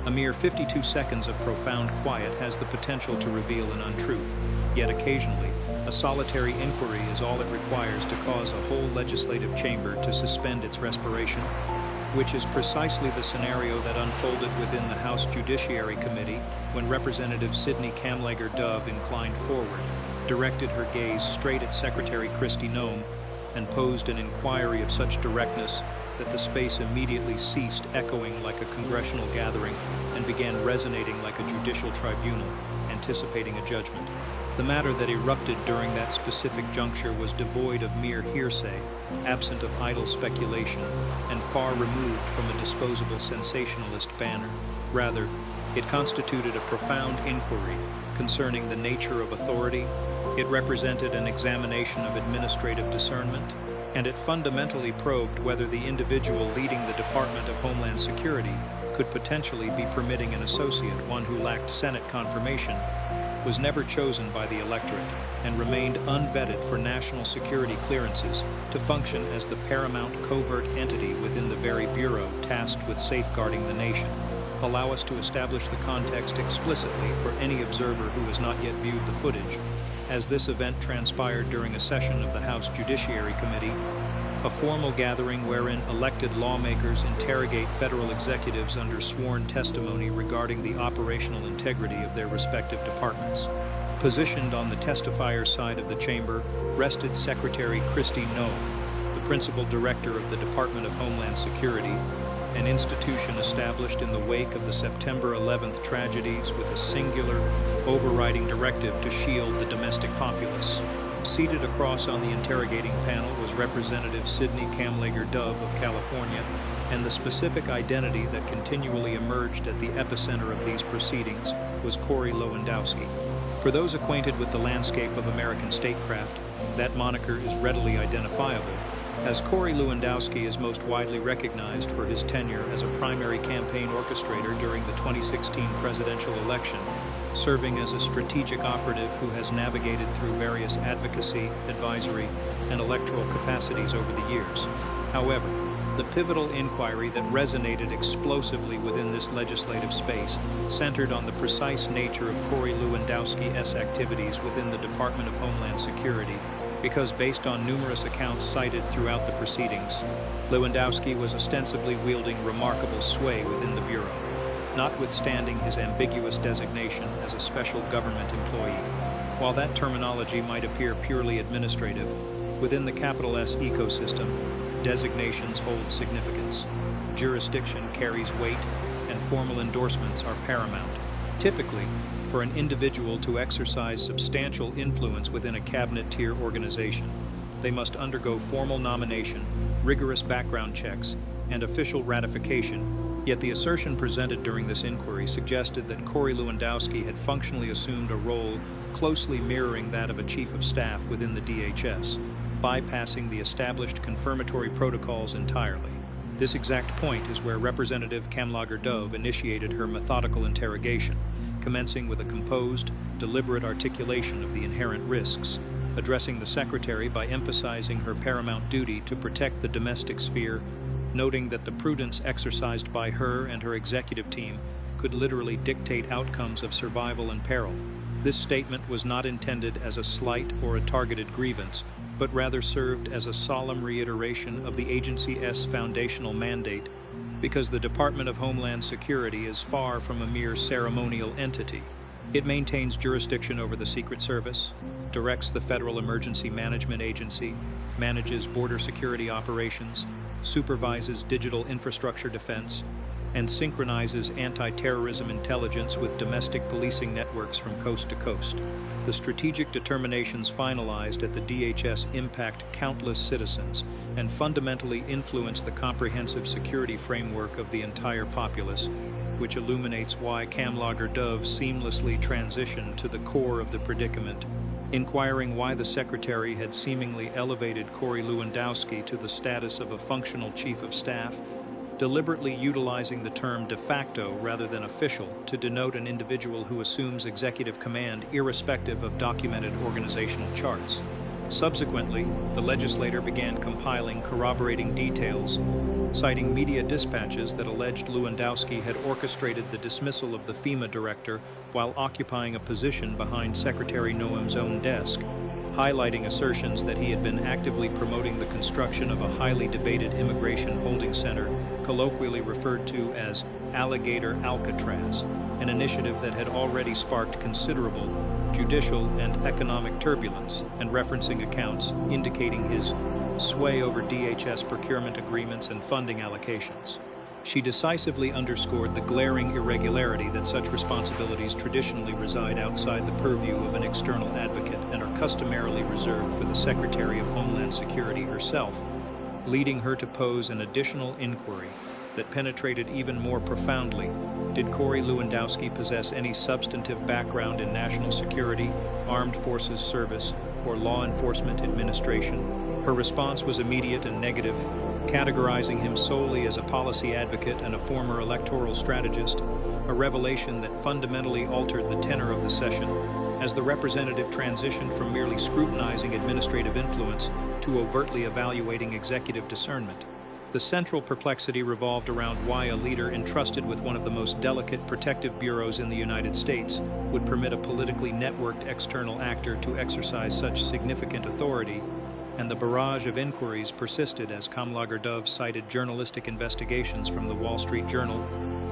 A mere 52 seconds of profound quiet has the potential to reveal an untruth, yet occasionally, a solitary inquiry is all it requires to cause a whole legislative chamber to suspend its respiration, which is precisely the scenario that unfolded within the House Judiciary Committee when Representative Sydney Kamlager-Dove inclined forward, directed her gaze straight at Secretary Kristi Noem, and posed an inquiry of such directness that the space immediately ceased echoing like a congressional gathering and began resonating like a judicial tribunal, anticipating a judgment. The matter that erupted during that specific juncture was devoid of mere hearsay, absent of idle speculation, and far removed from a disposable sensationalist banner. Rather, it constituted a profound inquiry concerning the nature of authority. It represented an examination of administrative discernment, and it fundamentally probed whether the individual leading the Department of Homeland Security could potentially be permitting an associate, one who lacked Senate confirmation, was never chosen by the electorate, and remained unvetted for national security clearances to function as the paramount covert entity within the very bureau tasked with safeguarding the nation. Allow us to establish the context explicitly for any observer who has not yet viewed the footage, as this event transpired during a session of the House Judiciary Committee, a formal gathering wherein elected lawmakers interrogate federal executives under sworn testimony regarding the operational integrity of their respective departments. Positioned on the testifier side of the chamber rested Secretary Kristi Noem, the principal director of the Department of Homeland Security, an institution established in the wake of the September 11th tragedies with a singular, overriding directive to shield the domestic populace. Seated across on the interrogating panel was Representative Sydney Kamlager-Dove of California, and the specific identity that continually emerged at the epicenter of these proceedings was Corey Lewandowski. For those acquainted with the landscape of American statecraft, that moniker is readily identifiable, as Corey Lewandowski is most widely recognized for his tenure as a primary campaign orchestrator during the 2016 presidential election, serving as a strategic operative who has navigated through various advocacy, advisory, and electoral capacities over the years. However, the pivotal inquiry that resonated explosively within this legislative space centered on the precise nature of Corey Lewandowski's activities within the Department of Homeland Security, because based on numerous accounts cited throughout the proceedings, Lewandowski was ostensibly wielding remarkable sway within the Bureau, notwithstanding his ambiguous designation as a special government employee. While that terminology might appear purely administrative, within the capital S ecosystem, designations hold significance. Jurisdiction carries weight, and formal endorsements are paramount. Typically, for an individual to exercise substantial influence within a cabinet-tier organization, they must undergo formal nomination, rigorous background checks, and official ratification. Yet the assertion presented during this inquiry suggested that Corey Lewandowski had functionally assumed a role closely mirroring that of a chief of staff within the DHS, bypassing the established confirmatory protocols entirely. This exact point is where Representative Kamlager-Dove initiated her methodical interrogation, commencing with a composed, deliberate articulation of the inherent risks, addressing the secretary by emphasizing her paramount duty to protect the domestic sphere, noting that the prudence exercised by her and her executive team could literally dictate outcomes of survival and peril. This statement was not intended as a slight or a targeted grievance, but rather served as a solemn reiteration of the agency's foundational mandate, because the Department of Homeland Security is far from a mere ceremonial entity. It maintains jurisdiction over the Secret Service, directs the Federal Emergency Management Agency, manages border security operations, supervises digital infrastructure defense, and synchronizes anti-terrorism intelligence with domestic policing networks from coast to coast. The strategic determinations finalized at the DHS impact countless citizens and fundamentally influence the comprehensive security framework of the entire populace, which illuminates why Kamlager-Dove seamlessly transitioned to the core of the predicament, inquiring why the secretary had seemingly elevated Corey Lewandowski to the status of a functional chief of staff, deliberately utilizing the term de facto rather than official to denote an individual who assumes executive command irrespective of documented organizational charts. Subsequently, the legislator began compiling corroborating details, citing media dispatches that alleged Lewandowski had orchestrated the dismissal of the FEMA director while occupying a position behind Secretary Noem's own desk, highlighting assertions that he had been actively promoting the construction of a highly debated immigration holding center, colloquially referred to as Alligator Alcatraz, an initiative that had already sparked considerable judicial and economic turbulence, and referencing accounts indicating his sway over DHS procurement agreements and funding allocations. She decisively underscored the glaring irregularity that such responsibilities traditionally reside outside the purview of an external advocate and are customarily reserved for the Secretary of Homeland Security herself, leading her to pose an additional inquiry that penetrated even more profoundly. Did Corey Lewandowski possess any substantive background in national security, armed forces service, or law enforcement administration? Her response was immediate and negative, categorizing him solely as a policy advocate and a former electoral strategist, a revelation that fundamentally altered the tenor of the session, as the representative transitioned from merely scrutinizing administrative influence to overtly evaluating executive discernment. The central perplexity revolved around why a leader entrusted with one of the most delicate protective bureaus in the United States would permit a politically networked external actor to exercise such significant authority, and the barrage of inquiries persisted as Kamlager-Dove cited journalistic investigations from the Wall Street Journal,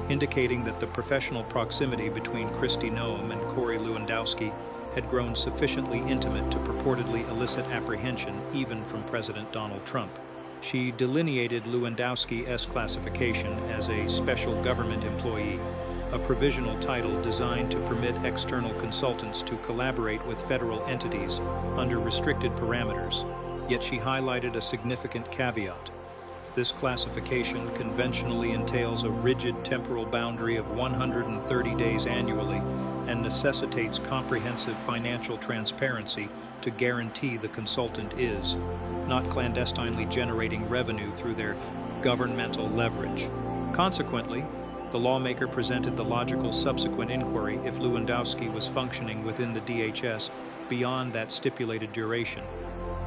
indicating that the professional proximity between Kristi Noem and Corey Lewandowski had grown sufficiently intimate to purportedly elicit apprehension even from President Donald Trump. She delineated Lewandowski's classification as a special government employee, a provisional title designed to permit external consultants to collaborate with federal entities under restricted parameters. Yet she highlighted a significant caveat. This classification conventionally entails a rigid temporal boundary of 130 days annually and necessitates comprehensive financial transparency to guarantee the consultant is not clandestinely generating revenue through their governmental leverage. Consequently, the lawmaker presented the logical subsequent inquiry if Lewandowski was functioning within the DHS beyond that stipulated duration,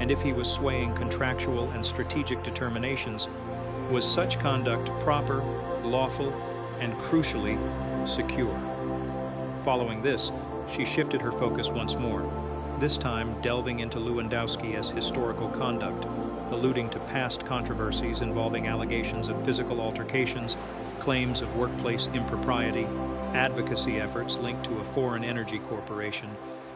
and if he was swaying contractual and strategic determinations. Was such conduct proper, lawful, and crucially, secure? Following this, she shifted her focus once more, this time delving into Lewandowski's historical conduct, alluding to past controversies involving allegations of physical altercations, claims of workplace impropriety, advocacy efforts linked to a foreign energy corporation,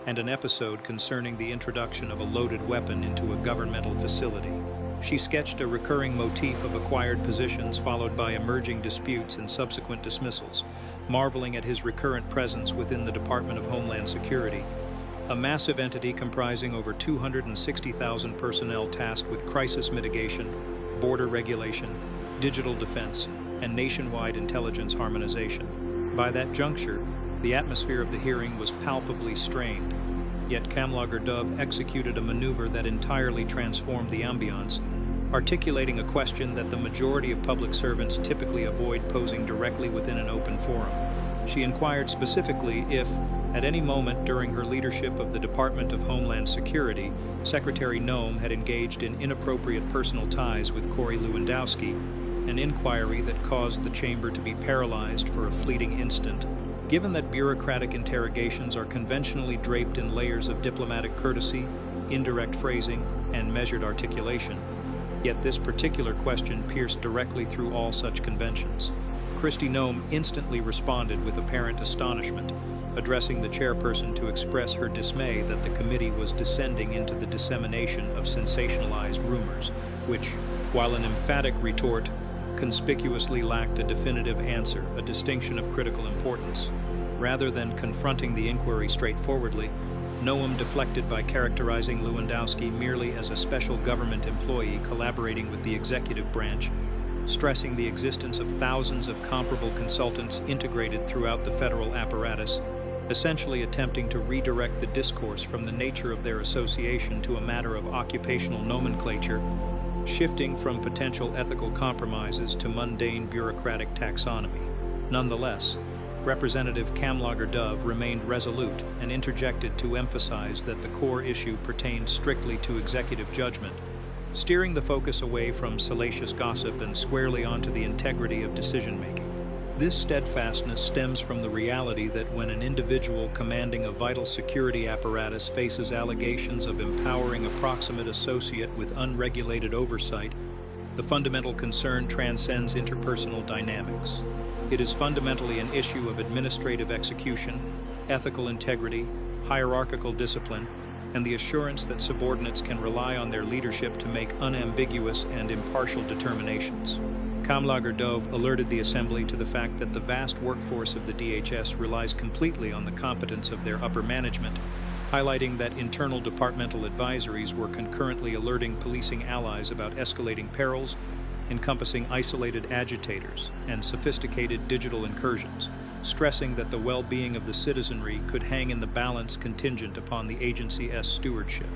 and an episode concerning the introduction of a loaded weapon into a governmental facility. She sketched a recurring motif of acquired positions followed by emerging disputes and subsequent dismissals, marveling at his recurrent presence within the Department of Homeland Security, a massive entity comprising over 260,000 personnel tasked with crisis mitigation, border regulation, digital defense, and nationwide intelligence harmonization. By that juncture, the atmosphere of the hearing was palpably strained, yet Kamlager-Dove executed a maneuver that entirely transformed the ambiance, articulating a question that the majority of public servants typically avoid posing directly within an open forum. She inquired specifically if, at any moment during her leadership of the Department of Homeland Security, Secretary Noem had engaged in inappropriate personal ties with Corey Lewandowski, an inquiry that caused the chamber to be paralyzed for a fleeting instant. Given that bureaucratic interrogations are conventionally draped in layers of diplomatic courtesy, indirect phrasing, and measured articulation, yet this particular question pierced directly through all such conventions. Kristi Noem instantly responded with apparent astonishment, addressing the chairperson to express her dismay that the committee was descending into the dissemination of sensationalized rumors, which, while an emphatic retort, conspicuously lacked a definitive answer, a distinction of critical importance. Rather than confronting the inquiry straightforwardly, Noem deflected by characterizing Lewandowski merely as a special government employee collaborating with the executive branch, stressing the existence of thousands of comparable consultants integrated throughout the federal apparatus, essentially attempting to redirect the discourse from the nature of their association to a matter of occupational nomenclature, shifting from potential ethical compromises to mundane bureaucratic taxonomy. Nonetheless, Representative Kamlager-Dove remained resolute and interjected to emphasize that the core issue pertained strictly to executive judgment, steering the focus away from salacious gossip and squarely onto the integrity of decision-making. This steadfastness stems from the reality that when an individual commanding a vital security apparatus faces allegations of empowering a proximate associate with unregulated oversight, the fundamental concern transcends interpersonal dynamics. It is fundamentally an issue of administrative execution, ethical integrity, hierarchical discipline, and the assurance that subordinates can rely on their leadership to make unambiguous and impartial determinations. Kamlager-Dove alerted the Assembly to the fact that the vast workforce of the DHS relies completely on the competence of their upper management, highlighting that internal departmental advisories were concurrently alerting policing allies about escalating perils, encompassing isolated agitators and sophisticated digital incursions, stressing that the well-being of the citizenry could hang in the balance contingent upon the agency's stewardship.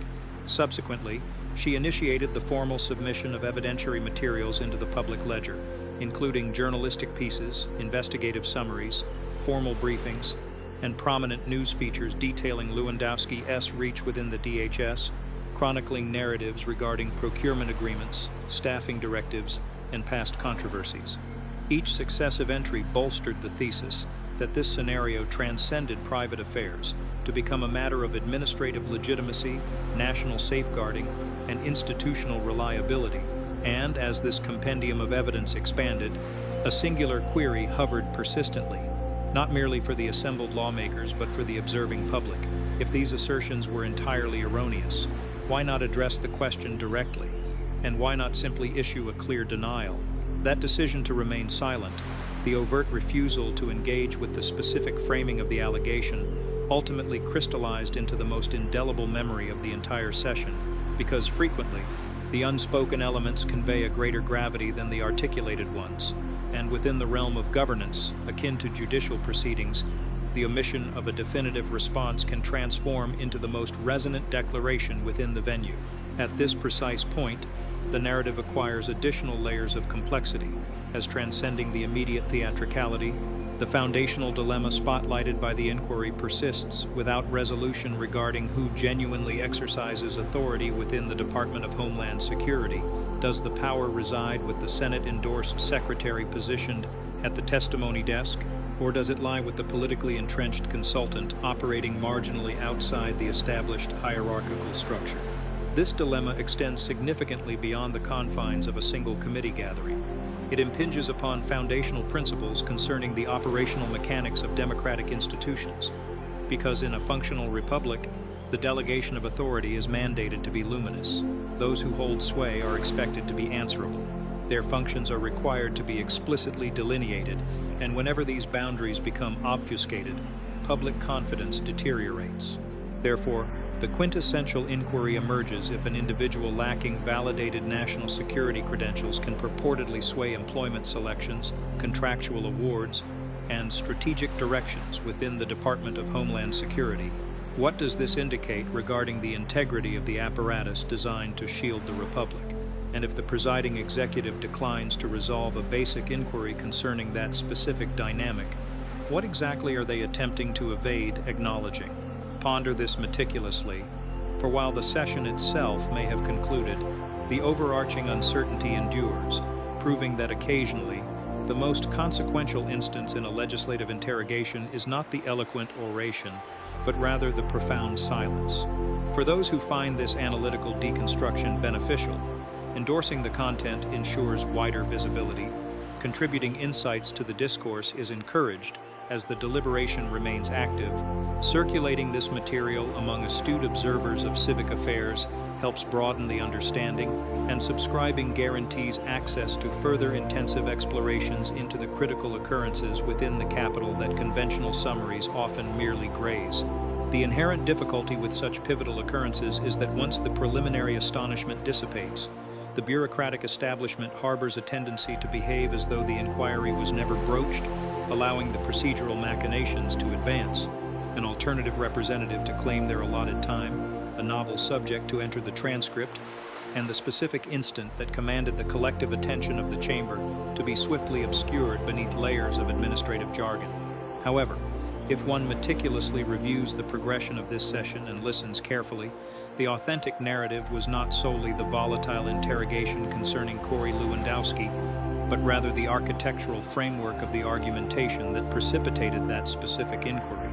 Subsequently, she initiated the formal submission of evidentiary materials into the public ledger, including journalistic pieces, investigative summaries, formal briefings, and prominent news features detailing Lewandowski's reach within the DHS, chronicling narratives regarding procurement agreements, staffing directives, and past controversies. Each successive entry bolstered the thesis that this scenario transcended private affairs to become a matter of administrative legitimacy, national safeguarding, and institutional reliability. And as this compendium of evidence expanded, a singular query hovered persistently, not merely for the assembled lawmakers but for the observing public. If these assertions were entirely erroneous, why not address the question directly? And why not simply issue a clear denial? That decision to remain silent, the overt refusal to engage with the specific framing of the allegation, ultimately crystallized into the most indelible memory of the entire session, because frequently, the unspoken elements convey a greater gravity than the articulated ones, and within the realm of governance, akin to judicial proceedings, the omission of a definitive response can transform into the most resonant declaration within the venue. At this precise point, the narrative acquires additional layers of complexity, as transcending the immediate theatricality, the foundational dilemma spotlighted by the inquiry persists without resolution regarding who genuinely exercises authority within the Department of Homeland Security. Does the power reside with the Senate-endorsed secretary positioned at the testimony desk, or does it lie with the politically entrenched consultant operating marginally outside the established hierarchical structure? This dilemma extends significantly beyond the confines of a single committee gathering. It impinges upon foundational principles concerning the operational mechanics of democratic institutions, because in a functional republic, the delegation of authority is mandated to be luminous. Those who hold sway are expected to be answerable. Their functions are required to be explicitly delineated, and whenever these boundaries become obfuscated, public confidence deteriorates. Therefore, the quintessential inquiry emerges if an individual lacking validated national security credentials can purportedly sway employment selections, contractual awards, and strategic directions within the Department of Homeland Security. What does this indicate regarding the integrity of the apparatus designed to shield the Republic? And if the presiding executive declines to resolve a basic inquiry concerning that specific dynamic, what exactly are they attempting to evade acknowledging? Ponder this meticulously, for while the session itself may have concluded, the overarching uncertainty endures, proving that occasionally, the most consequential instance in a legislative interrogation is not the eloquent oration, but rather the profound silence. For those who find this analytical deconstruction beneficial, endorsing the content ensures wider visibility, contributing insights to the discourse is encouraged as the deliberation remains active. Circulating this material among astute observers of civic affairs helps broaden the understanding, and subscribing guarantees access to further intensive explorations into the critical occurrences within the Capitol that conventional summaries often merely graze. The inherent difficulty with such pivotal occurrences is that once the preliminary astonishment dissipates, the bureaucratic establishment harbors a tendency to behave as though the inquiry was never broached, allowing the procedural machinations to advance, an alternative representative to claim their allotted time, a novel subject to enter the transcript, and the specific instant that commanded the collective attention of the chamber to be swiftly obscured beneath layers of administrative jargon. However, If one meticulously reviews the progression of this session and listens carefully, the authentic narrative was not solely the volatile interrogation concerning Corey Lewandowski, but rather the architectural framework of the argumentation that precipitated that specific inquiry,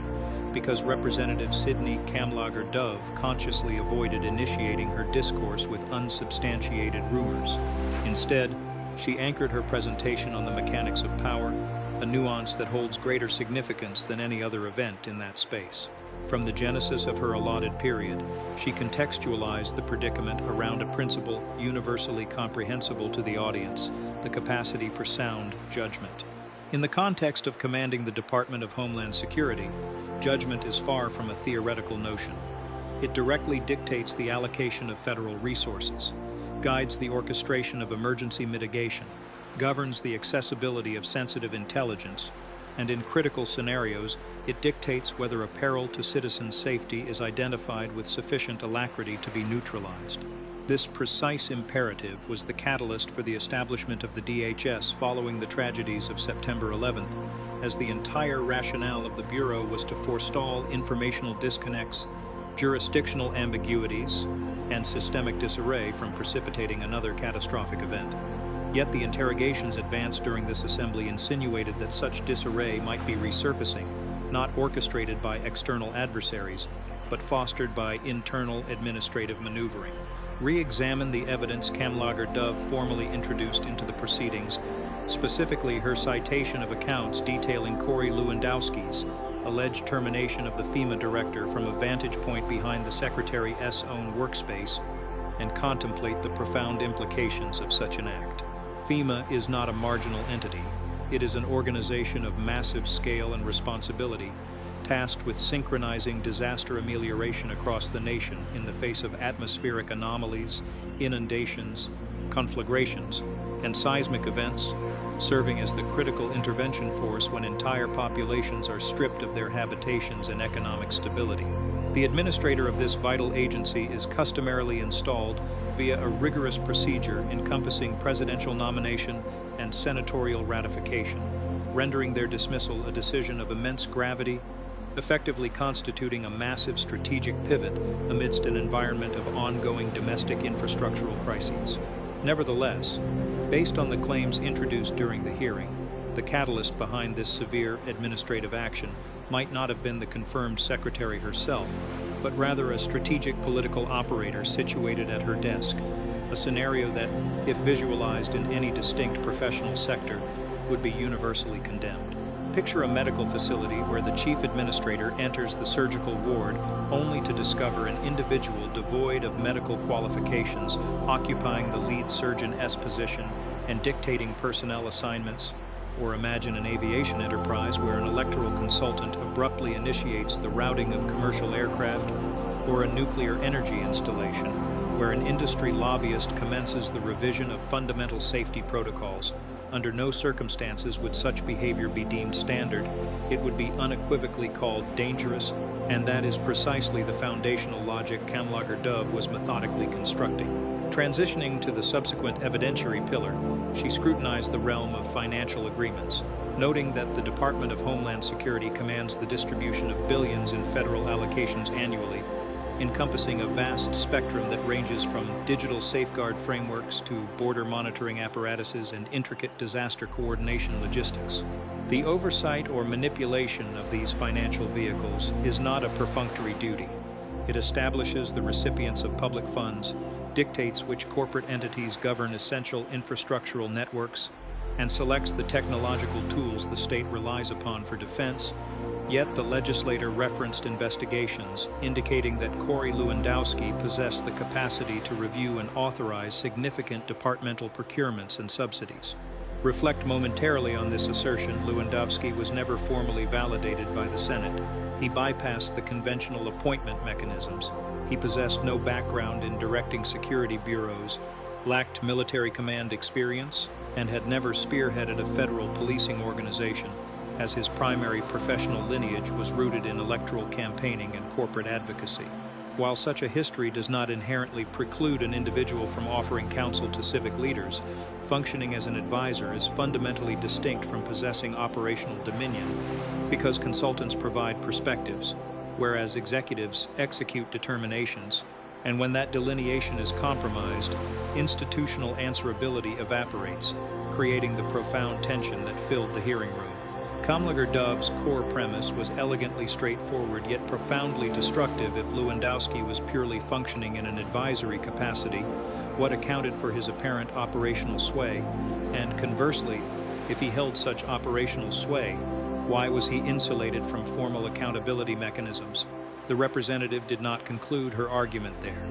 because Representative Sydney Kamlager-Dove consciously avoided initiating her discourse with unsubstantiated rumors. Instead, she anchored her presentation on the mechanics of power, a nuance that holds greater significance than any other event in that space. From the genesis of her allotted period, she contextualized the predicament around a principle universally comprehensible to the audience: the capacity for sound judgment. In the context of commanding the Department of Homeland Security, judgment is far from a theoretical notion. It directly dictates the allocation of federal resources, guides the orchestration of emergency mitigation, governs the accessibility of sensitive intelligence, and in critical scenarios, it dictates whether a peril to citizens' safety is identified with sufficient alacrity to be neutralized. This precise imperative was the catalyst for the establishment of the DHS following the tragedies of September 11th, as the entire rationale of the Bureau was to forestall informational disconnects, jurisdictional ambiguities, and systemic disarray from precipitating another catastrophic event. Yet the interrogations advanced during this assembly insinuated that such disarray might be resurfacing, not orchestrated by external adversaries, but fostered by internal administrative maneuvering. Re-examine the evidence Kamlager-Dove formally introduced into the proceedings, specifically her citation of accounts detailing Corey Lewandowski's alleged termination of the FEMA director from a vantage point behind the Secretary's own workspace, and contemplate the profound implications of such an act. FEMA is not a marginal entity. It is an organization of massive scale and responsibility, tasked with synchronizing disaster amelioration across the nation in the face of atmospheric anomalies, inundations, conflagrations, and seismic events, serving as the critical intervention force when entire populations are stripped of their habitations and economic stability. The administrator of this vital agency is customarily installed via a rigorous procedure encompassing presidential nomination and senatorial ratification, rendering their dismissal a decision of immense gravity, effectively constituting a massive strategic pivot amidst an environment of ongoing domestic infrastructural crises. Nevertheless, based on the claims introduced during the hearing, the catalyst behind this severe administrative action might not have been the confirmed secretary herself, but rather a strategic political operator situated at her desk, a scenario that, if visualized in any distinct professional sector, would be universally condemned. Picture a medical facility where the chief administrator enters the surgical ward only to discover an individual devoid of medical qualifications occupying the lead surgeon's position and dictating personnel assignments. Or imagine an aviation enterprise where an electoral consultant abruptly initiates the routing of commercial aircraft, or a nuclear energy installation where an industry lobbyist commences the revision of fundamental safety protocols. Under no circumstances would such behavior be deemed standard. It would be unequivocally called dangerous, and that is precisely the foundational logic Kamlager-Dove was methodically constructing. Transitioning to the subsequent evidentiary pillar, she scrutinized the realm of financial agreements, noting that the Department of Homeland Security commands the distribution of billions in federal allocations annually, encompassing a vast spectrum that ranges from digital safeguard frameworks to border monitoring apparatuses and intricate disaster coordination logistics. The oversight or manipulation of these financial vehicles is not a perfunctory duty. It establishes the recipients of public funds, dictates which corporate entities govern essential infrastructural networks, and selects the technological tools the state relies upon for defense. Yet the legislator referenced investigations indicating that Corey Lewandowski possessed the capacity to review and authorize significant departmental procurements and subsidies. Reflect momentarily on this assertion. Lewandowski was never formally validated by the Senate. He bypassed the conventional appointment mechanisms. He possessed no background in directing security bureaus, lacked military command experience, and had never spearheaded a federal policing organization, as his primary professional lineage was rooted in electoral campaigning and corporate advocacy. While such a history does not inherently preclude an individual from offering counsel to civic leaders, functioning as an advisor is fundamentally distinct from possessing operational dominion because consultants provide perspectives, whereas executives execute determinations. And when that delineation is compromised, institutional answerability evaporates, creating the profound tension that filled the hearing room. Kamlager-Dove's core premise was elegantly straightforward yet profoundly destructive. If Lewandowski was purely functioning in an advisory capacity, what accounted for his apparent operational sway? And conversely, if he held such operational sway, why was he insulated from formal accountability mechanisms? The representative did not conclude her argument there.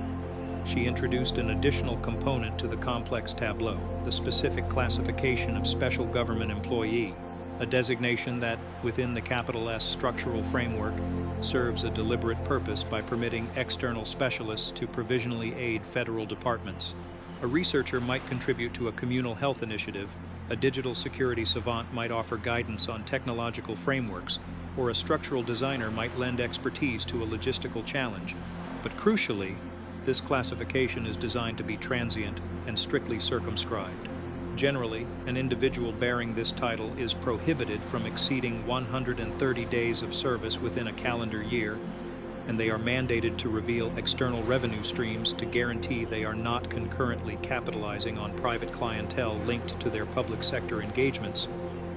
She introduced an additional component to the complex tableau, the specific classification of special government employee, a designation that, within the capital S structural framework, serves a deliberate purpose by permitting external specialists to provisionally aid federal departments. A researcher might contribute to a communal health initiative, a digital security savant might offer guidance on technological frameworks, or a structural designer might lend expertise to a logistical challenge. But crucially, this classification is designed to be transient and strictly circumscribed. Generally, an individual bearing this title is prohibited from exceeding 130 days of service within a calendar year, and they are mandated to reveal external revenue streams to guarantee they are not concurrently capitalizing on private clientele linked to their public sector engagements,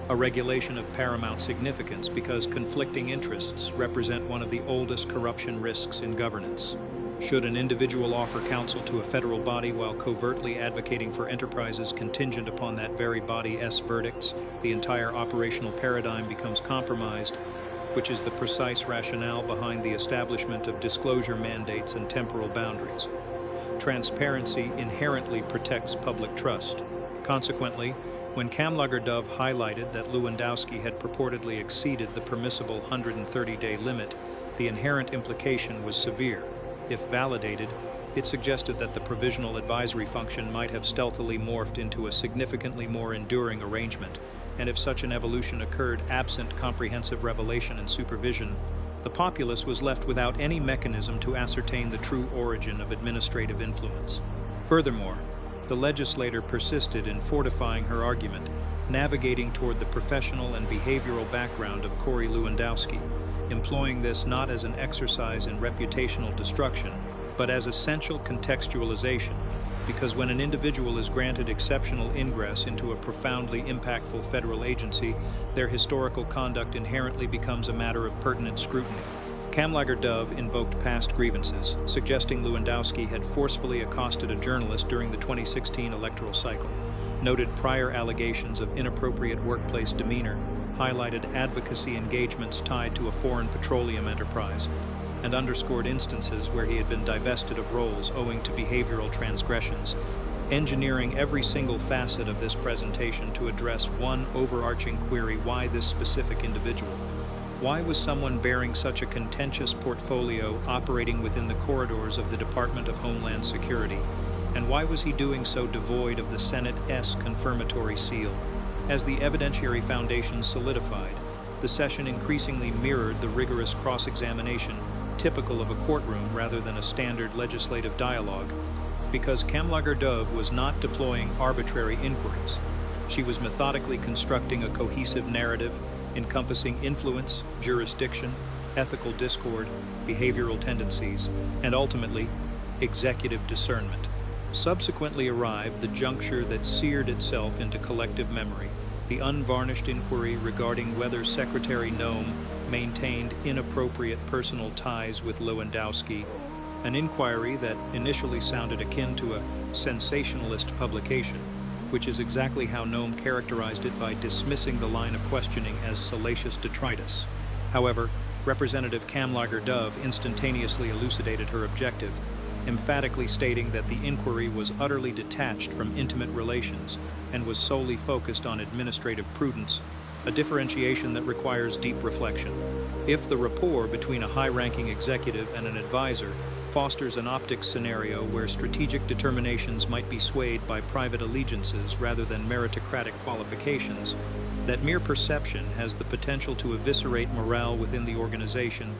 a regulation of paramount significance because conflicting interests represent one of the oldest corruption risks in governance. Should an individual offer counsel to a federal body while covertly advocating for enterprises contingent upon that very body's verdicts, the entire operational paradigm becomes compromised, which is the precise rationale behind the establishment of disclosure mandates and temporal boundaries. Transparency inherently protects public trust. Consequently, when Kamlager-Dove highlighted that Lewandowski had purportedly exceeded the permissible 130-day limit, the inherent implication was severe. If validated, it suggested that the provisional advisory function might have stealthily morphed into a significantly more enduring arrangement, and if such an evolution occurred absent comprehensive revelation and supervision, the populace was left without any mechanism to ascertain the true origin of administrative influence. Furthermore, the legislator persisted in fortifying her argument, navigating toward the professional and behavioral background of Corey Lewandowski, employing this not as an exercise in reputational destruction, but as essential contextualization, because when an individual is granted exceptional ingress into a profoundly impactful federal agency, their historical conduct inherently becomes a matter of pertinent scrutiny. Kamlager-Dove invoked past grievances, suggesting Lewandowski had forcefully accosted a journalist during the 2016 electoral cycle, noted prior allegations of inappropriate workplace demeanor, highlighted advocacy engagements tied to a foreign petroleum enterprise, and underscored instances where he had been divested of roles owing to behavioral transgressions, engineering every single facet of this presentation to address one overarching query: why this specific individual? Why was someone bearing such a contentious portfolio operating within the corridors of the Department of Homeland Security? And why was he doing so devoid of the Senate's confirmatory seal? As the evidentiary foundation solidified, the session increasingly mirrored the rigorous cross-examination typical of a courtroom rather than a standard legislative dialogue, because Kamlager-Dove was not deploying arbitrary inquiries. She was methodically constructing a cohesive narrative encompassing influence, jurisdiction, ethical discord, behavioral tendencies, and ultimately, executive discernment. Subsequently arrived the juncture that seared itself into collective memory, the unvarnished inquiry regarding whether Secretary Noem maintained inappropriate personal ties with Lewandowski, an inquiry that initially sounded akin to a sensationalist publication, which is exactly how Noem characterized it by dismissing the line of questioning as salacious detritus. However, Representative Kamlager-Dove instantaneously elucidated her objective, emphatically stating that the inquiry was utterly detached from intimate relations and was solely focused on administrative prudence, a differentiation that requires deep reflection. If the rapport between a high-ranking executive and an advisor fosters an optics scenario where strategic determinations might be swayed by private allegiances rather than meritocratic qualifications, that mere perception has the potential to eviscerate morale within the organization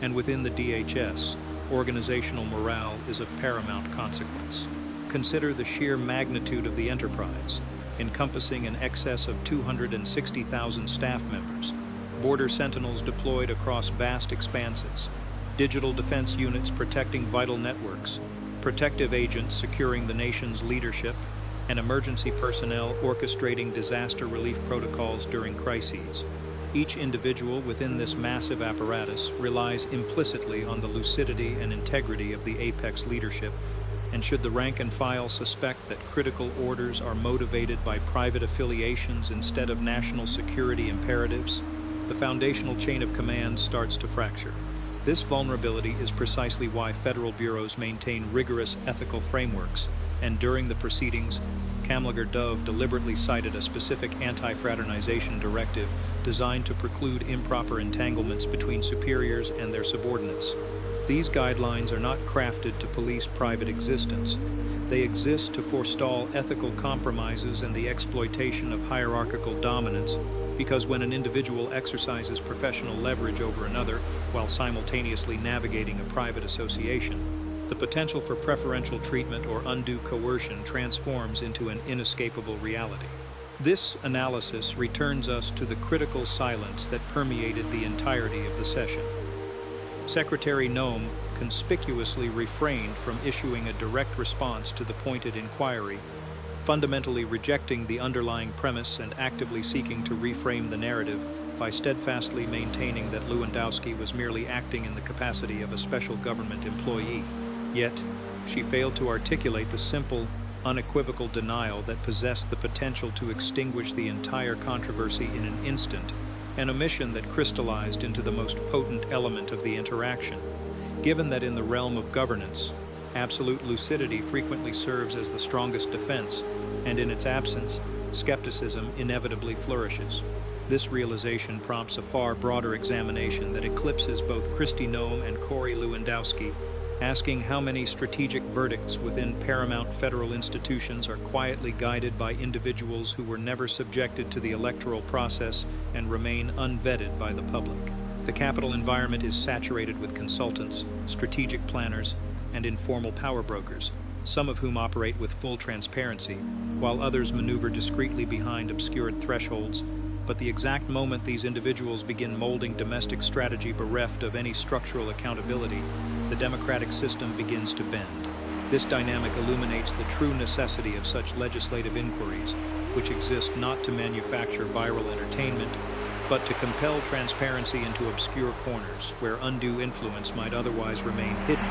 and within the DHS, organizational morale is of paramount consequence. Consider the sheer magnitude of the enterprise, encompassing an excess of 260,000 staff members, border sentinels deployed across vast expanses, digital defense units protecting vital networks, protective agents securing the nation's leadership, and emergency personnel orchestrating disaster relief protocols during crises. Each individual within this massive apparatus relies implicitly on the lucidity and integrity of the apex leadership, and should the rank and file suspect that critical orders are motivated by private affiliations instead of national security imperatives, the foundational chain of command starts to fracture. This vulnerability is precisely why federal bureaus maintain rigorous ethical frameworks, and during the proceedings, Kamlager-Dove deliberately cited a specific anti-fraternization directive designed to preclude improper entanglements between superiors and their subordinates. These guidelines are not crafted to police private existence. They exist to forestall ethical compromises and the exploitation of hierarchical dominance, because when an individual exercises professional leverage over another while simultaneously navigating a private association, the potential for preferential treatment or undue coercion transforms into an inescapable reality. This analysis returns us to the critical silence that permeated the entirety of the session. Secretary Noem conspicuously refrained from issuing a direct response to the pointed inquiry, fundamentally rejecting the underlying premise and actively seeking to reframe the narrative by steadfastly maintaining that Lewandowski was merely acting in the capacity of a special government employee. Yet, she failed to articulate the simple, unequivocal denial that possessed the potential to extinguish the entire controversy in an instant, an omission that crystallized into the most potent element of the interaction. Given that in the realm of governance, absolute lucidity frequently serves as the strongest defense, and in its absence, skepticism inevitably flourishes. This realization prompts a far broader examination that eclipses both Kristi Noem and Corey Lewandowski, asking how many strategic verdicts within paramount federal institutions are quietly guided by individuals who were never subjected to the electoral process and remain unvetted by the public. The Capitol environment is saturated with consultants, strategic planners, and informal power brokers, some of whom operate with full transparency, while others maneuver discreetly behind obscured thresholds. But the exact moment these individuals begin molding domestic strategy bereft of any structural accountability, the democratic system begins to bend. This dynamic illuminates the true necessity of such legislative inquiries, which exist not to manufacture viral entertainment, but to compel transparency into obscure corners where undue influence might otherwise remain hidden,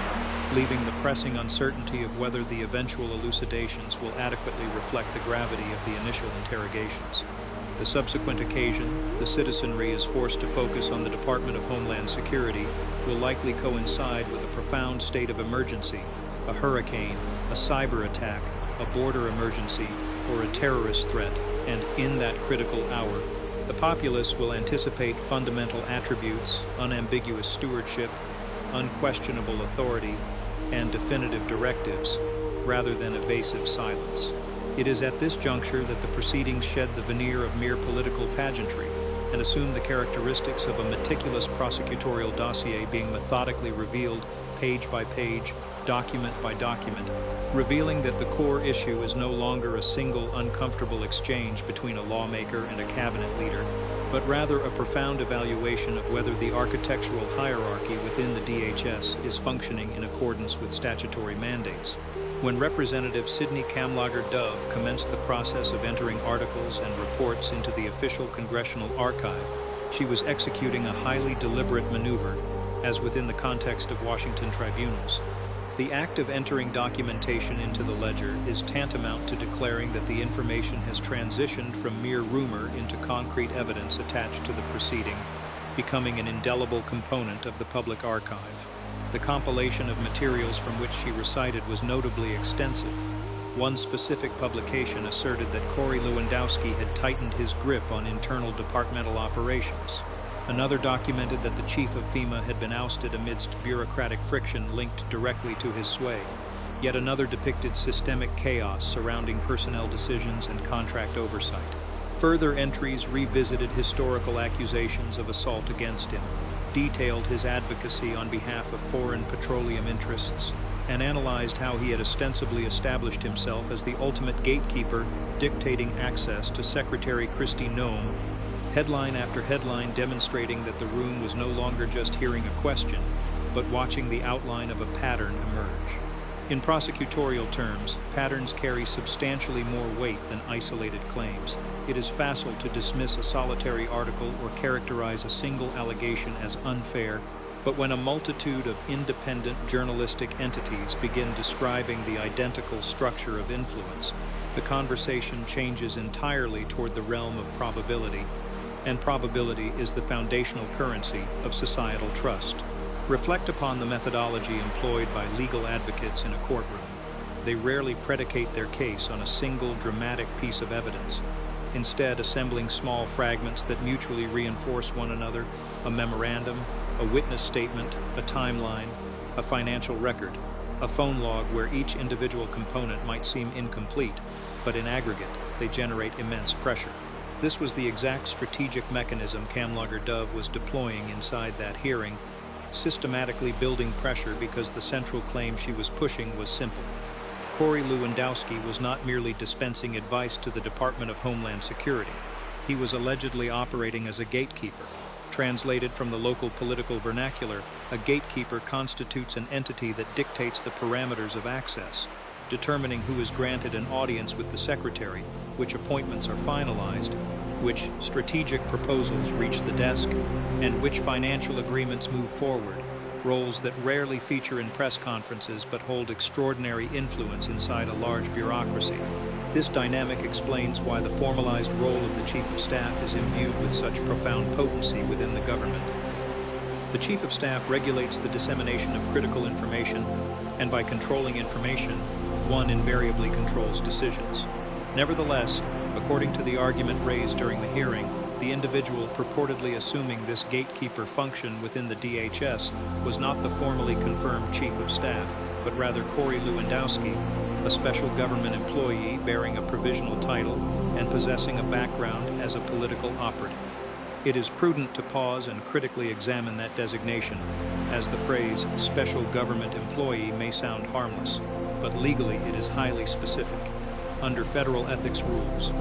leaving the pressing uncertainty of whether the eventual elucidations will adequately reflect the gravity of the initial interrogations. The subsequent occasion, the citizenry is forced to focus on the Department of Homeland Security, will likely coincide with a profound state of emergency, a hurricane, a cyber attack, a border emergency, or a terrorist threat, and in that critical hour, the populace will anticipate fundamental attributes, unambiguous stewardship, unquestionable authority, and definitive directives, rather than evasive silence. It is at this juncture that the proceedings shed the veneer of mere political pageantry and assume the characteristics of a meticulous prosecutorial dossier being methodically revealed page by page, document by document, revealing that the core issue is no longer a single uncomfortable exchange between a lawmaker and a cabinet leader, but rather a profound evaluation of whether the architectural hierarchy within the DHS is functioning in accordance with statutory mandates. When Representative Sidney Kamlager-Dove commenced the process of entering articles and reports into the official congressional archive, she was executing a highly deliberate maneuver, as within the context of Washington tribunals. The act of entering documentation into the ledger is tantamount to declaring that the information has transitioned from mere rumor into concrete evidence attached to the proceeding, becoming an indelible component of the public archive. The compilation of materials from which she recited was notably extensive. One specific publication asserted that Corey Lewandowski had tightened his grip on internal departmental operations. Another documented that the chief of FEMA had been ousted amidst bureaucratic friction linked directly to his sway. Yet another depicted systemic chaos surrounding personnel decisions and contract oversight. Further entries revisited historical accusations of assault against him, detailed his advocacy on behalf of foreign petroleum interests and analyzed how he had ostensibly established himself as the ultimate gatekeeper, dictating access to Secretary Kristi Noem, headline after headline demonstrating that the room was no longer just hearing a question, but watching the outline of a pattern emerge. In prosecutorial terms, patterns carry substantially more weight than isolated claims. It is facile to dismiss a solitary article or characterize a single allegation as unfair, but when a multitude of independent journalistic entities begin describing the identical structure of influence, the conversation changes entirely toward the realm of probability, and probability is the foundational currency of societal trust. Reflect upon the methodology employed by legal advocates in a courtroom. They rarely predicate their case on a single dramatic piece of evidence, instead assembling small fragments that mutually reinforce one another: a memorandum, a witness statement, a timeline, a financial record, a phone log where each individual component might seem incomplete, but in aggregate, they generate immense pressure. This was the exact strategic mechanism Kamlager-Dove was deploying inside that hearing, systematically building pressure because the central claim she was pushing was simple. Corey Lewandowski was not merely dispensing advice to the Department of Homeland Security. He was allegedly operating as a gatekeeper. Translated from the local political vernacular, a gatekeeper constitutes an entity that dictates the parameters of access, determining who is granted an audience with the secretary, which appointments are finalized, which strategic proposals reach the desk, and which financial agreements move forward, roles that rarely feature in press conferences but hold extraordinary influence inside a large bureaucracy. This dynamic explains why the formalized role of the Chief of Staff is imbued with such profound potency within the government. The Chief of Staff regulates the dissemination of critical information, and by controlling information, one invariably controls decisions. Nevertheless, according to the argument raised during the hearing, the individual purportedly assuming this gatekeeper function within the DHS was not the formally confirmed Chief of Staff, but rather Corey Lewandowski, a special government employee bearing a provisional title and possessing a background as a political operative. It is prudent to pause and critically examine that designation, as the phrase special government employee may sound harmless, but legally it is highly specific. Under federal ethics rules,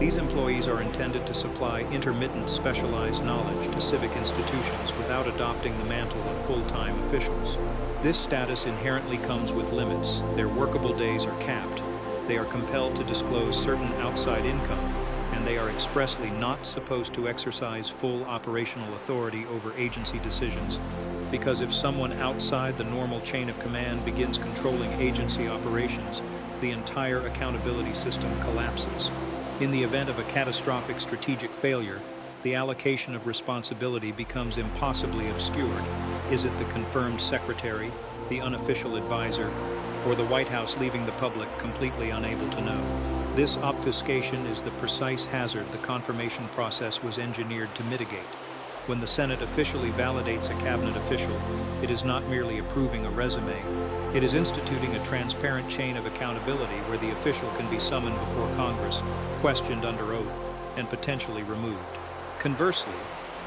these employees are intended to supply intermittent specialized knowledge to civic institutions without adopting the mantle of full-time officials. This status inherently comes with limits. Their workable days are capped. They are compelled to disclose certain outside income, and they are expressly not supposed to exercise full operational authority over agency decisions, because if someone outside the normal chain of command begins controlling agency operations, the entire accountability system collapses. In the event of a catastrophic strategic failure, the allocation of responsibility becomes impossibly obscured. Is it the confirmed secretary, the unofficial advisor, or the White House, leaving the public completely unable to know? This obfuscation is the precise hazard the confirmation process was engineered to mitigate. When the Senate officially validates a cabinet official, it is not merely approving a resume. It is instituting a transparent chain of accountability where the official can be summoned before Congress, questioned under oath, and potentially removed. Conversely,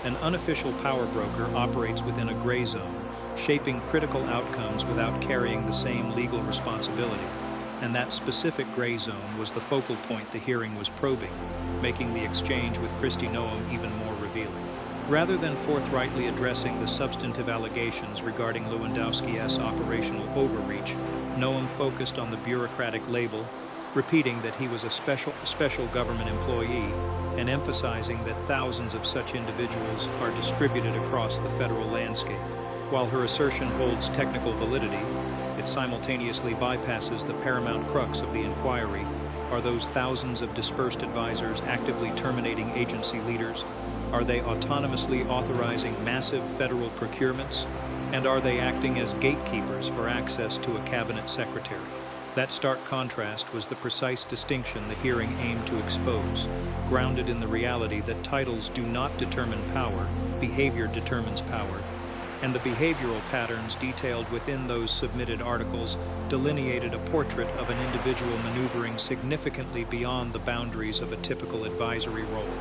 an unofficial power broker operates within a gray zone, shaping critical outcomes without carrying the same legal responsibility. And that specific gray zone was the focal point the hearing was probing, making the exchange with Kristi Noem even more revealing. Rather than forthrightly addressing the substantive allegations regarding Lewandowski's operational overreach, Noem focused on the bureaucratic label, repeating that he was a special government employee and emphasizing that thousands of such individuals are distributed across the federal landscape. While her assertion holds technical validity, it simultaneously bypasses the paramount crux of the inquiry. Are those thousands of dispersed advisors actively terminating agency leaders? Are they autonomously authorizing massive federal procurements? And are they acting as gatekeepers for access to a cabinet secretary? That stark contrast was the precise distinction the hearing aimed to expose, grounded in the reality that titles do not determine power, behavior determines power, and the behavioral patterns detailed within those submitted articles delineated a portrait of an individual maneuvering significantly beyond the boundaries of a typical advisory role.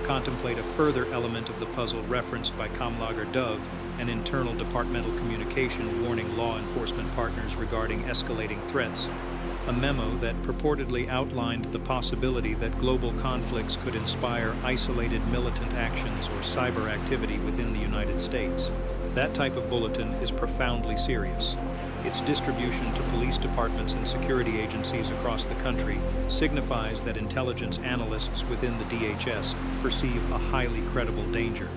contemplate a further element of the puzzle referenced by Kamlager-Dove, an internal departmental communication warning law enforcement partners regarding escalating threats, a memo that purportedly outlined the possibility that global conflicts could inspire isolated militant actions or cyber activity within the United States. That type of bulletin is profoundly serious. Its distribution to police departments and security agencies across the country signifies that intelligence analysts within the DHS perceive a highly credible danger.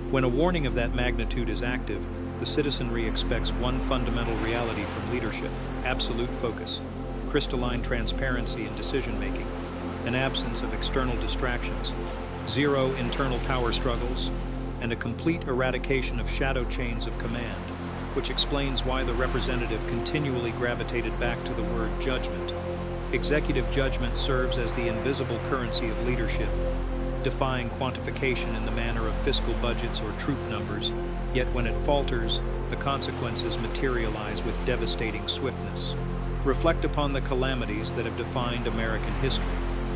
When a warning of that magnitude is active, the citizenry expects one fundamental reality from leadership: absolute focus, crystalline transparency in decision-making, an absence of external distractions, zero internal power struggles, and a complete eradication of shadow chains of command, which explains why the representative continually gravitated back to the word judgment. Executive judgment serves as the invisible currency of leadership, defying quantification in the manner of fiscal budgets or troop numbers, yet when it falters, the consequences materialize with devastating swiftness. Reflect upon the calamities that have defined American history,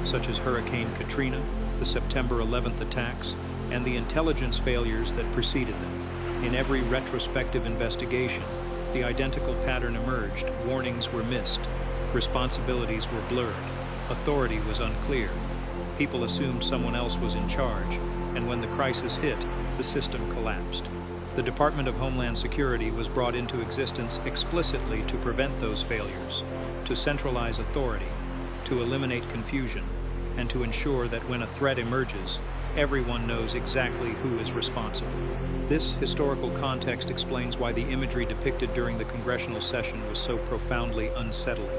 such as Hurricane Katrina, the September 11th attacks, and the intelligence failures that preceded them. In every retrospective investigation, the identical pattern emerged: warnings were missed, responsibilities were blurred, authority was unclear, people assumed someone else was in charge, and when the crisis hit, the system collapsed. The Department of Homeland Security was brought into existence explicitly to prevent those failures, to centralize authority, to eliminate confusion, and to ensure that when a threat emerges, everyone knows exactly who is responsible. This historical context explains why the imagery depicted during the congressional session was so profoundly unsettling.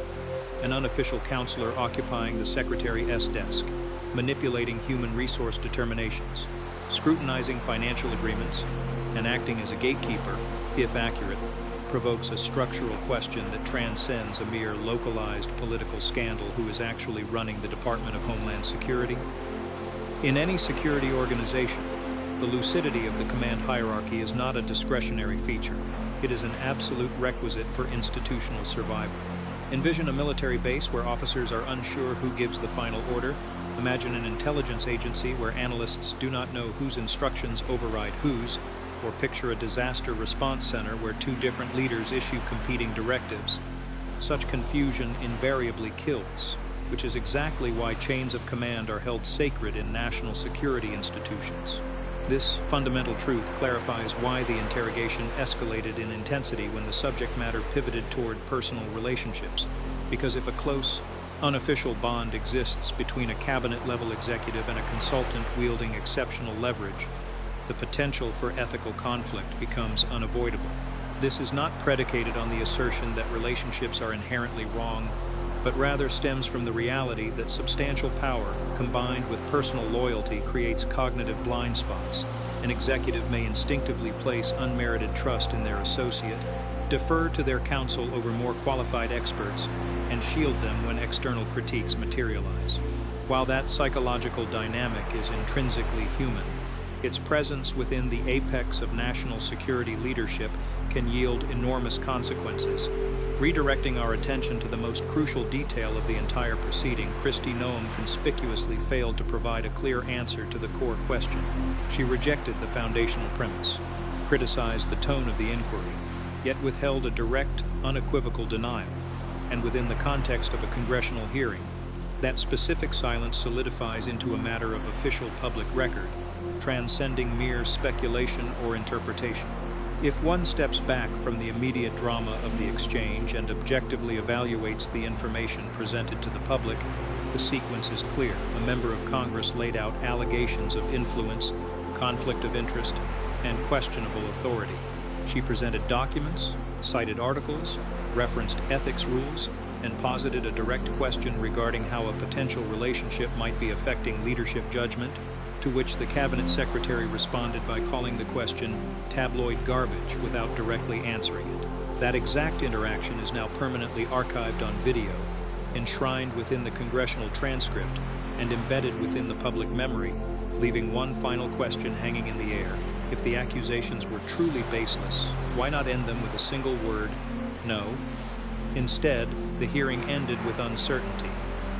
An unofficial counselor occupying the Secretary's desk, manipulating human resource determinations, scrutinizing financial agreements, and acting as a gatekeeper, if accurate, provokes a structural question that transcends a mere localized political scandal: who is actually running the Department of Homeland Security? In any security organization, the lucidity of the command hierarchy is not a discretionary feature. It is an absolute requisite for institutional survival. Envision a military base where officers are unsure who gives the final order. Imagine an intelligence agency where analysts do not know whose instructions override whose, or picture a disaster response center where two different leaders issue competing directives. Such confusion invariably kills, which is exactly why chains of command are held sacred in national security institutions. This fundamental truth clarifies why the interrogation escalated in intensity when the subject matter pivoted toward personal relationships. Because if a close, unofficial bond exists between a cabinet-level executive and a consultant wielding exceptional leverage, the potential for ethical conflict becomes unavoidable. This is not predicated on the assertion that relationships are inherently wrong, but rather stems from the reality that substantial power, combined with personal loyalty, creates cognitive blind spots. An executive may instinctively place unmerited trust in their associate, defer to their counsel over more qualified experts, and shield them when external critiques materialize. While that psychological dynamic is intrinsically human, its presence within the apex of national security leadership can yield enormous consequences. Redirecting our attention to the most crucial detail of the entire proceeding, Kristi Noem conspicuously failed to provide a clear answer to the core question. She rejected the foundational premise, criticized the tone of the inquiry, yet withheld a direct, unequivocal denial. And within the context of a congressional hearing, that specific silence solidifies into a matter of official public record, transcending mere speculation or interpretation. If one steps back from the immediate drama of the exchange and objectively evaluates the information presented to the public, the sequence is clear. A member of Congress laid out allegations of influence, conflict of interest, and questionable authority. She presented documents, cited articles, referenced ethics rules, and posited a direct question regarding how a potential relationship might be affecting leadership judgment, to which the cabinet secretary responded by calling the question tabloid garbage without directly answering it. That exact interaction is now permanently archived on video, enshrined within the congressional transcript, and embedded within the public memory, leaving one final question hanging in the air. If the accusations were truly baseless, why not end them with a single word, no? Instead, the hearing ended with uncertainty,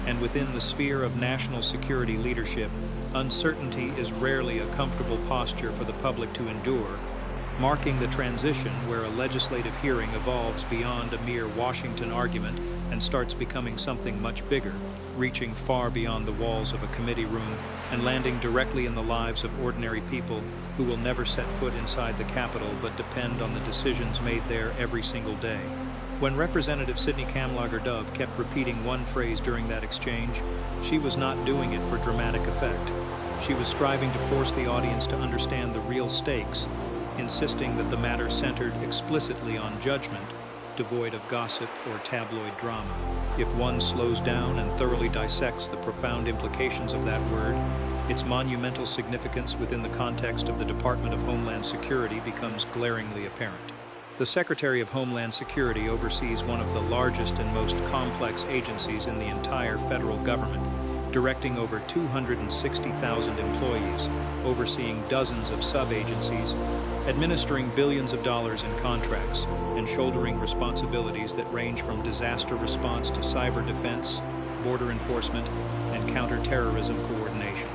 and within the sphere of national security leadership, Uncertainty is rarely a comfortable posture for the public to endure, marking the transition where a legislative hearing evolves beyond a mere Washington argument and starts becoming something much bigger, reaching far beyond the walls of a committee room and landing directly in the lives of ordinary people who will never set foot inside the Capitol but depend on the decisions made there every single day. When Representative Sidney Kamlager-Dove kept repeating one phrase during that exchange, she was not doing it for dramatic effect. She was striving to force the audience to understand the real stakes, insisting that the matter centered explicitly on judgment, devoid of gossip or tabloid drama. If one slows down and thoroughly dissects the profound implications of that word, its monumental significance within the context of the Department of Homeland Security becomes glaringly apparent. The Secretary of Homeland Security oversees one of the largest and most complex agencies in the entire federal government, directing over 260,000 employees, overseeing dozens of sub-agencies, administering billions of dollars in contracts, and shouldering responsibilities that range from disaster response to cyber defense, border enforcement, and counterterrorism coordination.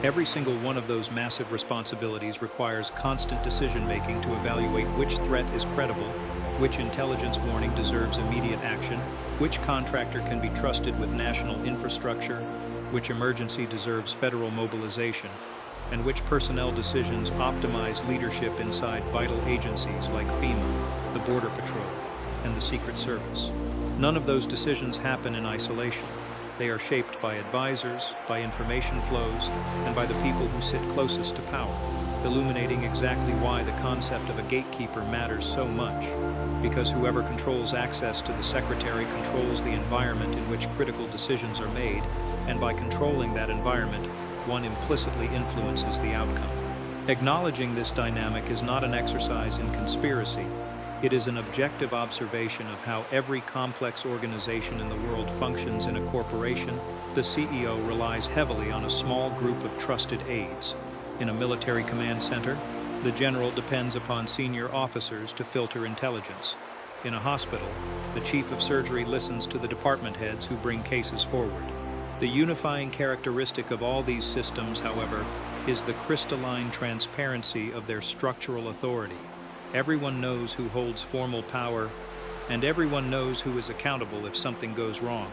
Every single one of those massive responsibilities requires constant decision-making to evaluate which threat is credible, which intelligence warning deserves immediate action, which contractor can be trusted with national infrastructure, which emergency deserves federal mobilization, and which personnel decisions optimize leadership inside vital agencies like FEMA, the Border Patrol, and the Secret Service. None of those decisions happen in isolation. They are shaped by advisors, by information flows, and by the people who sit closest to power, illuminating exactly why the concept of a gatekeeper matters so much, because whoever controls access to the Secretary controls the environment in which critical decisions are made, and by controlling that environment, one implicitly influences the outcome. Acknowledging this dynamic is not an exercise in conspiracy. It is an objective observation of how every complex organization in the world functions. In a corporation, the CEO relies heavily on a small group of trusted aides. In a military command center, the general depends upon senior officers to filter intelligence. In a hospital, the chief of surgery listens to the department heads who bring cases forward. The unifying characteristic of all these systems, however, is the crystalline transparency of their structural authority. Everyone knows who holds formal power, and everyone knows who is accountable if something goes wrong.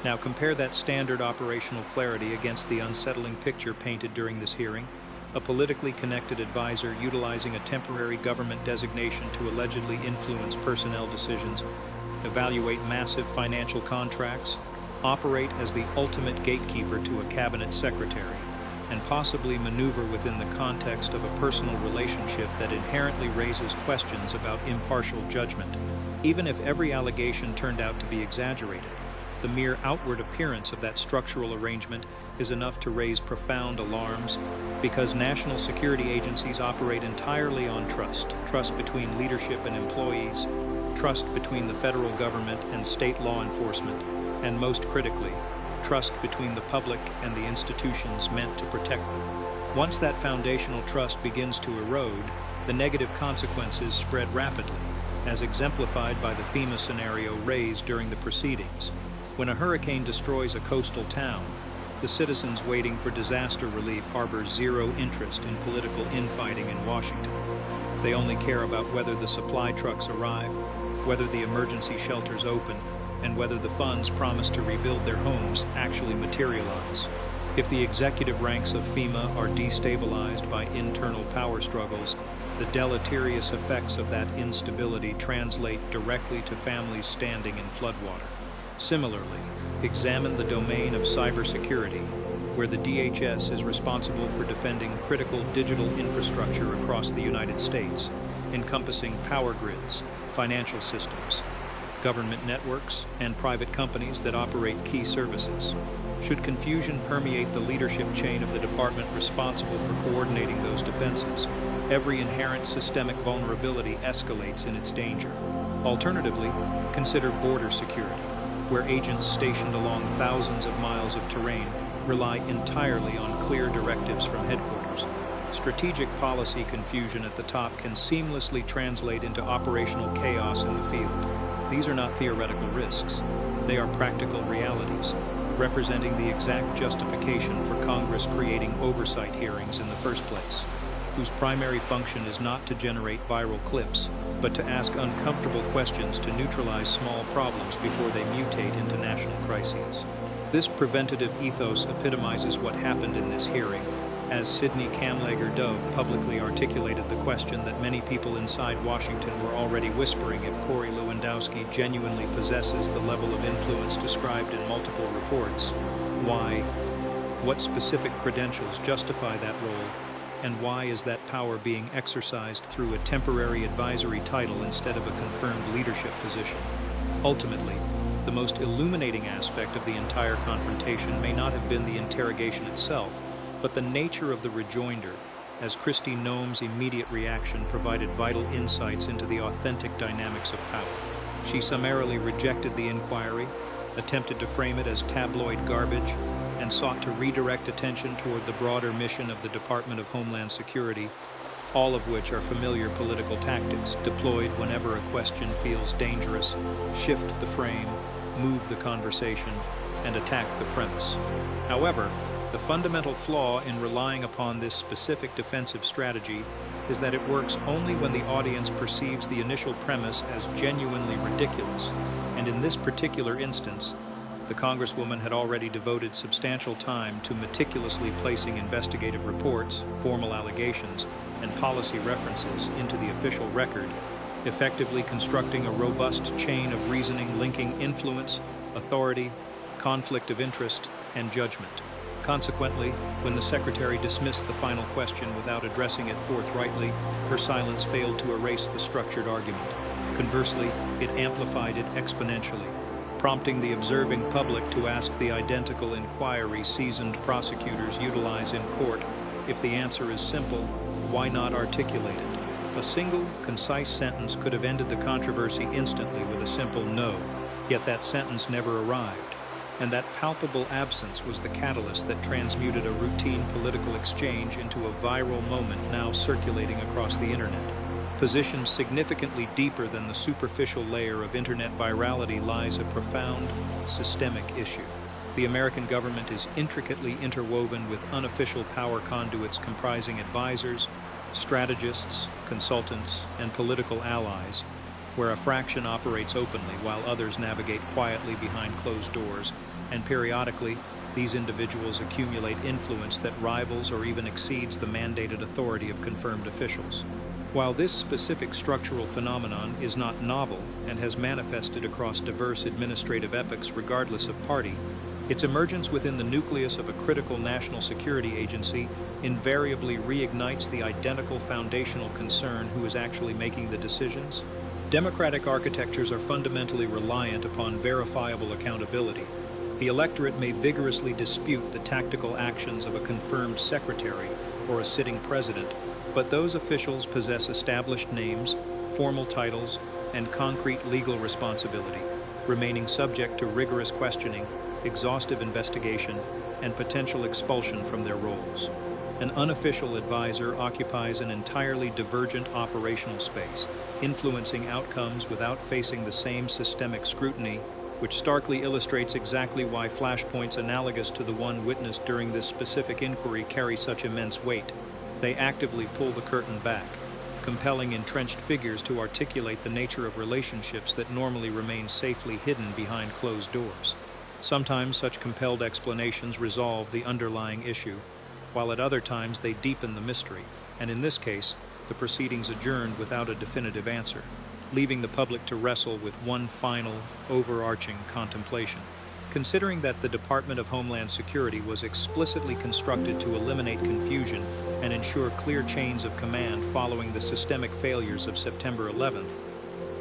Now compare that standard operational clarity against the unsettling picture painted during this hearing. A politically connected advisor utilizing a temporary government designation to allegedly influence personnel decisions, evaluate massive financial contracts, operate as the ultimate gatekeeper to a cabinet secretary, and possibly maneuver within the context of a personal relationship that inherently raises questions about impartial judgment. Even if every allegation turned out to be exaggerated, the mere outward appearance of that structural arrangement is enough to raise profound alarms, because national security agencies operate entirely on trust between leadership and employees, trust between the federal government and state law enforcement, and most critically, trust between the public and the institutions meant to protect them. Once that foundational trust begins to erode, the negative consequences spread rapidly, as exemplified by the FEMA scenario raised during the proceedings. When a hurricane destroys a coastal town, the citizens waiting for disaster relief harbor zero interest in political infighting in Washington. They only care about whether the supply trucks arrive, whether the emergency shelters open, and whether the funds promised to rebuild their homes actually materialize. If the executive ranks of FEMA are destabilized by internal power struggles, the deleterious effects of that instability translate directly to families standing in floodwater. Similarly, examine the domain of cybersecurity, where the DHS is responsible for defending critical digital infrastructure across the United States, encompassing power grids, financial systems, government networks, and private companies that operate key services. Should confusion permeate the leadership chain of the department responsible for coordinating those defenses, every inherent systemic vulnerability escalates in its danger. Alternatively, consider border security, where agents stationed along thousands of miles of terrain rely entirely on clear directives from headquarters. Strategic policy confusion at the top can seamlessly translate into operational chaos in the field. These are not theoretical risks. They are practical realities. representing the exact justification for Congress creating oversight hearings in the first place, whose primary function is not to generate viral clips, but to ask uncomfortable questions to neutralize small problems before they mutate into national crises. This preventative ethos epitomizes what happened in this hearing, as Sydney Kamlager-Dove publicly articulated the question that many people inside Washington were already whispering if Corey Lewandowski genuinely possesses the level of influence described in multiple reports. Why? What specific credentials justify that role? And why is that power being exercised through a temporary advisory title instead of a confirmed leadership position? Ultimately, the most illuminating aspect of the entire confrontation may not have been the interrogation itself, but the nature of the rejoinder, as Kristi Noem's immediate reaction provided vital insights into the authentic dynamics of power. She summarily rejected the inquiry, attempted to frame it as tabloid garbage, and sought to redirect attention toward the broader mission of the Department of Homeland Security, all of which are familiar political tactics deployed whenever a question feels dangerous: shift the frame, move the conversation, and attack the premise. However, the fundamental flaw in relying upon this specific defensive strategy is that it works only when the audience perceives the initial premise as genuinely ridiculous, and in this particular instance, the Congresswoman had already devoted substantial time to meticulously placing investigative reports, formal allegations, and policy references into the official record, effectively constructing a robust chain of reasoning linking influence, authority, conflict of interest, and judgment. Consequently, when the Secretary dismissed the final question without addressing it forthrightly, her silence failed to erase the structured argument. Conversely, it amplified it exponentially, prompting the observing public to ask the identical inquiry seasoned prosecutors utilize in court: if the answer is simple, why not articulate it? A single, concise sentence could have ended the controversy instantly with a simple no, yet that sentence never arrived. And that palpable absence was the catalyst that transmuted a routine political exchange into a viral moment now circulating across the internet. Positioned significantly deeper than the superficial layer of internet virality lies a profound, systemic issue. The American government is intricately interwoven with unofficial power conduits comprising advisors, strategists, consultants, and political allies, where a fraction operates openly while others navigate quietly behind closed doors, and periodically, these individuals accumulate influence that rivals or even exceeds the mandated authority of confirmed officials. While this specific structural phenomenon is not novel and has manifested across diverse administrative epochs regardless of party, its emergence within the nucleus of a critical national security agency invariably reignites the identical foundational concern: who is actually making the decisions? Democratic architectures are fundamentally reliant upon verifiable accountability. The electorate may vigorously dispute the tactical actions of a confirmed secretary or a sitting president, but those officials possess established names, formal titles, and concrete legal responsibility, remaining subject to rigorous questioning, exhaustive investigation, and potential expulsion from their roles. An unofficial advisor occupies an entirely divergent operational space, influencing outcomes without facing the same systemic scrutiny, which starkly illustrates exactly why flashpoints analogous to the one witnessed during this specific inquiry carry such immense weight. They actively pull the curtain back, compelling entrenched figures to articulate the nature of relationships that normally remain safely hidden behind closed doors. Sometimes such compelled explanations resolve the underlying issue, while at other times they deepen the mystery, and in this case, the proceedings adjourned without a definitive answer, leaving the public to wrestle with one final, overarching contemplation. Considering that the Department of Homeland Security was explicitly constructed to eliminate confusion and ensure clear chains of command following the systemic failures of September 11th,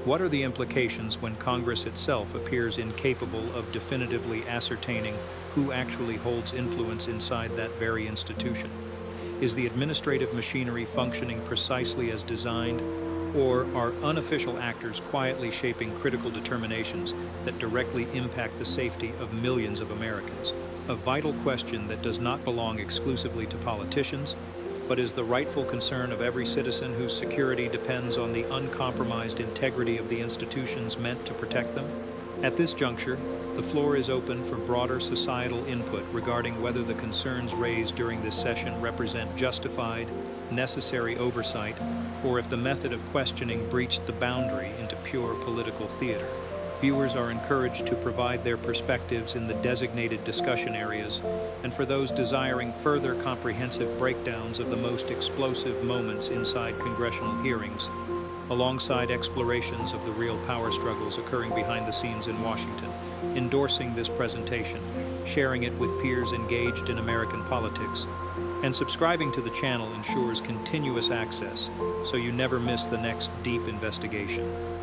what are the implications when Congress itself appears incapable of definitively ascertaining who actually holds influence inside that very institution? Is the administrative machinery functioning precisely as designed, or are unofficial actors quietly shaping critical determinations that directly impact the safety of millions of Americans? A vital question that does not belong exclusively to politicians, but is the rightful concern of every citizen whose security depends on the uncompromised integrity of the institutions meant to protect them. At this juncture, the floor is open for broader societal input regarding whether the concerns raised during this session represent justified, necessary oversight, or if the method of questioning breached the boundary into pure political theater. Viewers are encouraged to provide their perspectives in the designated discussion areas, and for those desiring further comprehensive breakdowns of the most explosive moments inside congressional hearings, alongside explorations of the real power struggles occurring behind the scenes in Washington, endorsing this presentation, sharing it with peers engaged in American politics, and subscribing to the channel ensures continuous access so you never miss the next deep investigation.